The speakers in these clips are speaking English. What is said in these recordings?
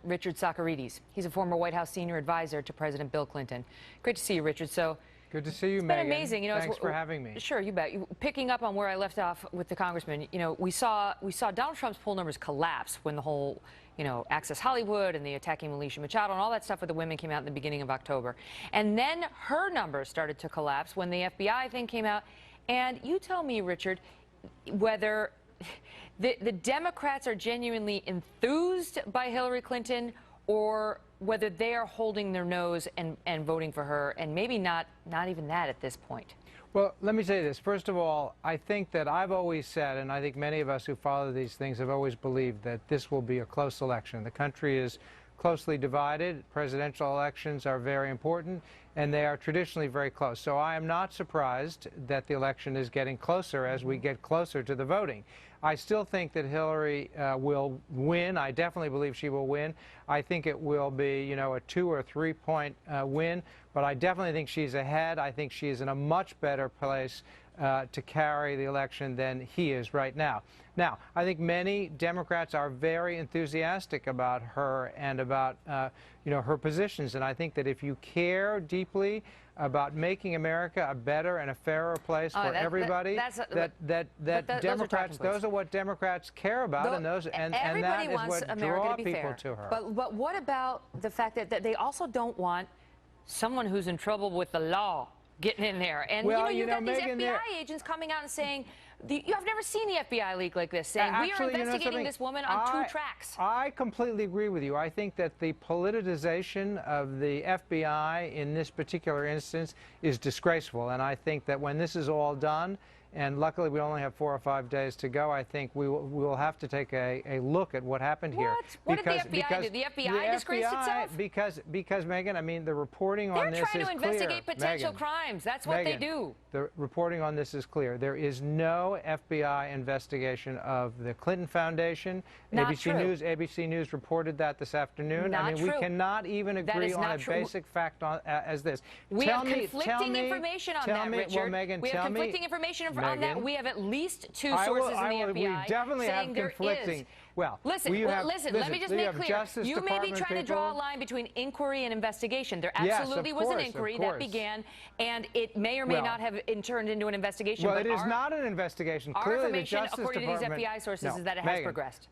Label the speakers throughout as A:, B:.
A: Richard Socarides. He's a former White House senior advisor to President Bill Clinton. Great to see you, Richard. So
B: good to see you, Megyn.
A: It's been amazing. You know,
B: thanks for having me.
A: Sure, you bet. Picking up on where I left off with the congressman, you know, we saw Donald Trump's poll numbers collapse when the whole, you know, Access Hollywood and the attacking Alicia Machado and all that stuff with the women came out in the beginning of October. And then her numbers started to collapse when the FBI thing came out. And you tell me, Richard, whether the Democrats are genuinely enthused by Hillary Clinton or whether they are holding their nose and voting for her, and maybe not even that at this point.
B: Well, let me say this. First of all, I think that I've always said, and I think many of us who follow these things have always believed, that this will be a close election. The country is closely divided. Presidential elections are very important, and they are traditionally very close. So I am not surprised that the election is getting closer as we get closer to the voting. I still think that Hillary will win. I definitely believe she will win. I think it will be, you know, a 2 or 3 point win, but I definitely think she's ahead. I think she is in a much better place to carry the election than he is right now. Now, I think many Democrats are very enthusiastic about her and about, you know, her positions. And I think that if you care deeply about making America a better and a fairer place for everybody, Democrats, those are what Democrats care about, and that is what draws people to her.
A: But what about the fact that they also don't want someone who's in trouble with the law getting in there? And
B: well,
A: you've got these
B: Megyn,
A: FBI agents coming out and saying, I've never seen the FBI leak like this, saying we are investigating this woman on 2 tracks.
B: I completely agree with you. I think that the politicization of the FBI in this particular instance is disgraceful, and I think that when this is all done, and luckily we only have 4 or 5 days to go, I think we will have to take a look at what happened here.
A: What did the FBI do? The FBI disgraced itself?
B: Because Megyn, I mean, the reporting on this is clear.
A: They're trying to investigate potential crimes. That's what they do.
B: The reporting on this is clear. There is no FBI investigation of the Clinton Foundation. ABC News reported that this afternoon. I mean, we cannot even agree on a basic fact as this.
A: We have conflicting information on that, Richard.
B: Well, Megyn,
A: we have conflicting information on that. We have at least 2 sources in the FBI
B: we definitely
A: saying
B: have conflicting. Well,
A: listen, let me just make clear. You may be trying to draw a line between inquiry and investigation. There absolutely was an inquiry that began, and it may or may not have turned into an investigation.
B: Well, it is not an investigation.
A: Our information, according to these FBI sources, is that it has progressed.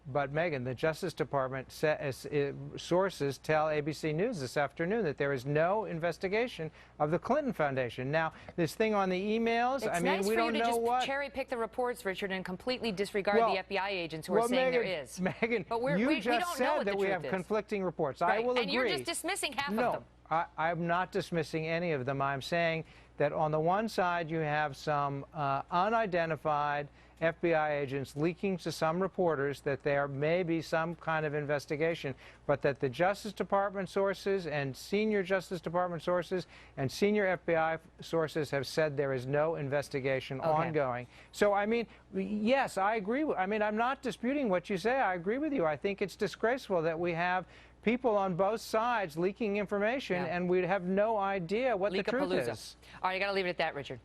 B: But Megyn, the Justice Department sources tell ABC News this afternoon that there is no investigation of the Clinton Foundation. Now, this thing on the emails, I mean, we don't know what. It's nice for you to just cherry-pick
A: the reports, Richard, and completely disregard the FBI agents who are saying there is.
B: Megyn, you just said that we have conflicting reports. I will agree.
A: And you're just dismissing half of them.
B: I'm not dismissing any of them. I'm saying that on the one side you have some unidentified FBI agents leaking to some reporters that there may be some kind of investigation, but that the Justice Department sources and senior Justice Department sources and senior FBI sources have said there is no investigation ongoing. So, I mean, yes, I agree. I mean, I'm not disputing what you say. I agree with you. I think it's disgraceful that we have people on both sides leaking information and we have no idea what the truth is.
A: All right, you got to leave it at that, Richard.